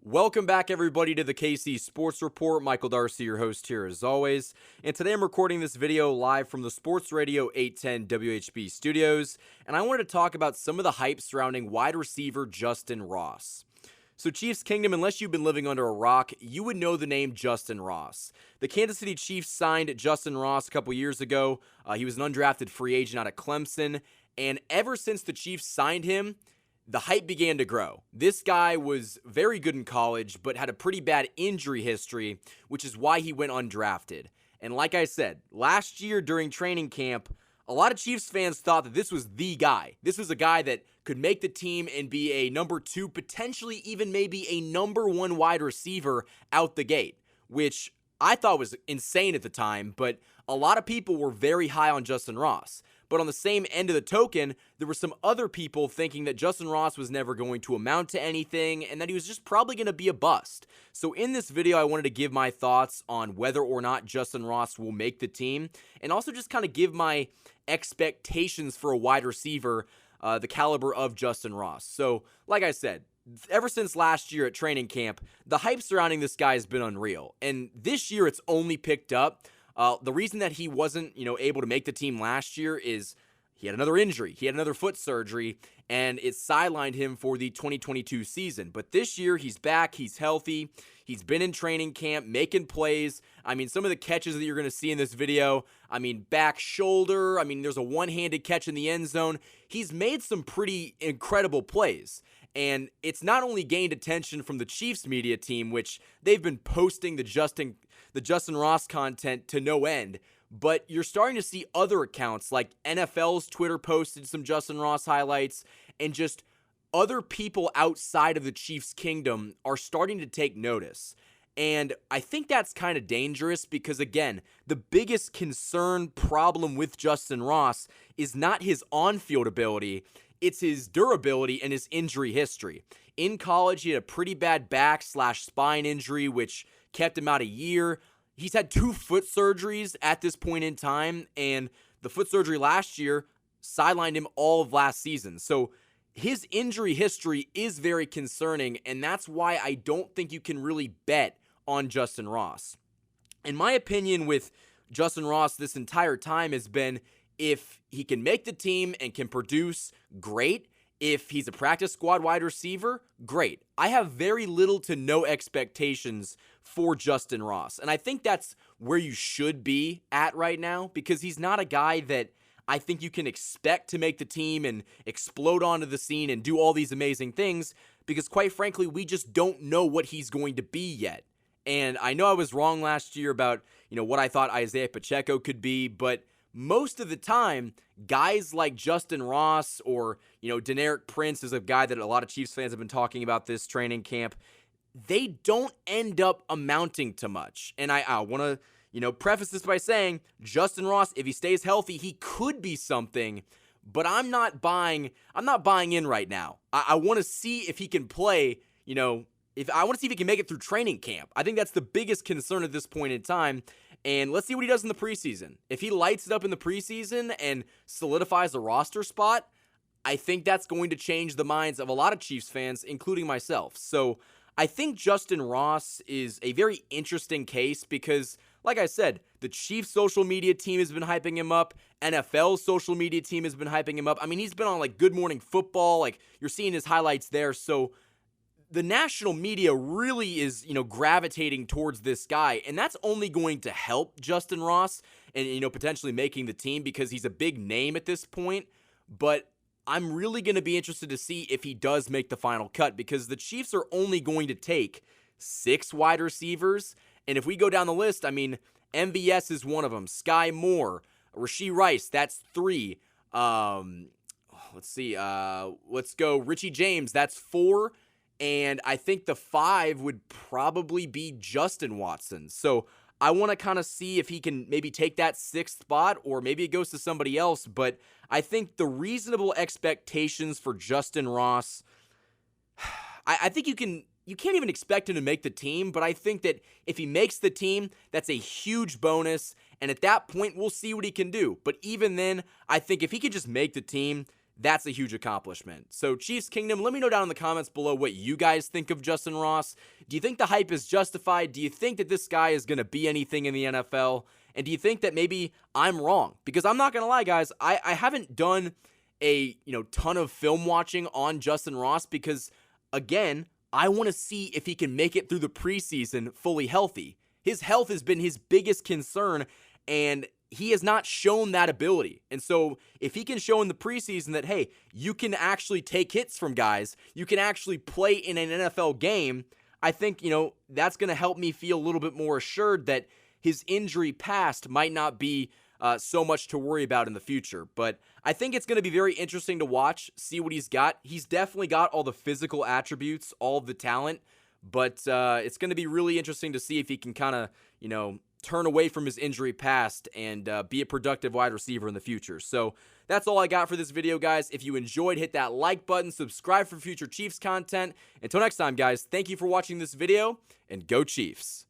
Welcome back, everybody, to the KC Sports Report. Michael Darcy, your host here as always. And today I'm recording this video live from the Sports Radio 810 WHB studios. And I wanted to talk about some of the hype surrounding wide receiver Justyn Ross. So Chiefs Kingdom, unless you've been living under a rock, you would know the name Justyn Ross. The Kansas City Chiefs signed Justyn Ross a couple years ago. He was an undrafted free agent out of Clemson. And ever since the Chiefs signed him, the hype began to grow. This guy was very good in college, but had a pretty bad injury history, which is why he went undrafted. And like I said, last year during training camp, a lot of Chiefs fans thought that this was the guy. This was a guy that could make the team and be a number 2, potentially even maybe a number 1 wide receiver out the gate, which I thought was insane at the time, but a lot of people were very high on Justyn Ross. But on the same end of the token, there were some other people thinking that Justyn Ross was never going to amount to anything and that he was just probably going to be a bust. So in this video, I wanted to give my thoughts on whether or not Justyn Ross will make the team, and also just kind of give my expectations for a wide receiver, the caliber of Justyn Ross. So like I said, ever since last year at training camp, the hype surrounding this guy has been unreal. And this year it's only picked up. The reason that he wasn't, able to make the team last year is he had another injury. He had another foot surgery, and it sidelined him for the 2022 season. But this year, he's back. He's healthy. He's been in training camp, making plays. I mean, some of the catches that you're going to see in this video, back shoulder. There's a one-handed catch in the end zone. He's made some pretty incredible plays. And it's not only gained attention from the Chiefs media team, which they've been posting the Justyn Ross content to no end, but you're starting to see other accounts like NFL's Twitter posted some Justyn Ross highlights, and just other people outside of the Chiefs Kingdom are starting to take notice. And I think that's kind of dangerous because, again, the biggest problem with Justyn Ross is not his on-field ability. It's his durability and his injury history. In college, he had a pretty bad back/spine injury, which kept him out a year. He's had 2 foot surgeries at this point in time, and the foot surgery last year sidelined him all of last season. So his injury history is very concerning, and that's why I don't think you can really bet on Justyn Ross. In my opinion, with Justyn Ross this entire time has been, if he can make the team and can produce, great. If he's a practice squad wide receiver, great. I have very little to no expectations for Justyn Ross. And I think that's where you should be at right now, because he's not a guy that I think you can expect to make the team and explode onto the scene and do all these amazing things, because quite frankly, we just don't know what he's going to be yet. And I know I was wrong last year about, what I thought Isaiah Pacheco could be, but most of the time, guys like Justyn Ross or, Deneric Prince is a guy that a lot of Chiefs fans have been talking about this training camp. They don't end up amounting to much. And I want to, preface this by saying Justyn Ross, if he stays healthy, he could be something, but I'm not buying in right now. I want to see if he can play, I want to see if he can make it through training camp. I think that's the biggest concern at this point in time. And let's see what he does in the preseason. If he lights it up in the preseason and solidifies a roster spot, I think that's going to change the minds of a lot of Chiefs fans, including myself. So I think Justyn Ross is a very interesting case because, like I said, the Chiefs social media team has been hyping him up. NFL's social media team has been hyping him up. He's been on Good Morning Football. You're seeing his highlights there. So the national media really is, gravitating towards this guy, and that's only going to help Justyn Ross and, potentially making the team because he's a big name at this point. But I'm really going to be interested to see if he does make the final cut, because the Chiefs are only going to take 6 wide receivers. And if we go down the list, MVS is one of them. Sky Moore, Rashee Rice, that's 3. Let's see. Let's go Richie James, that's 4. And I think the 5 would probably be Justin Watson. So I want to kind of see if he can maybe take that 6th spot, or maybe it goes to somebody else. But I think the reasonable expectations for Justyn Ross, I think you can't even expect him to make the team, but I think that if he makes the team, that's a huge bonus. And at that point, we'll see what he can do. But even then, I think if he could just make the team, that's a huge accomplishment. So Chiefs Kingdom, let me know down in the comments below what you guys think of Justyn Ross. Do you think the hype is justified? Do you think that this guy is going to be anything in the NFL? And do you think that maybe I'm wrong? Because I'm not going to lie, guys, I haven't done a ton of film watching on Justyn Ross because, again, I want to see if he can make it through the preseason fully healthy. His health has been his biggest concern, and he has not shown that ability. And so if he can show in the preseason that, hey, you can actually take hits from guys, you can actually play in an NFL game, I think, that's going to help me feel a little bit more assured that his injury past might not be so much to worry about in the future. But I think it's going to be very interesting to watch, see what he's got. He's definitely got all the physical attributes, all of the talent, but it's going to be really interesting to see if he can kind of, turn away from his injury past and be a productive wide receiver in the future. So that's all I got for this video, guys. If you enjoyed, hit that like button, subscribe for future Chiefs content. Until next time, guys, thank you for watching this video, and go Chiefs.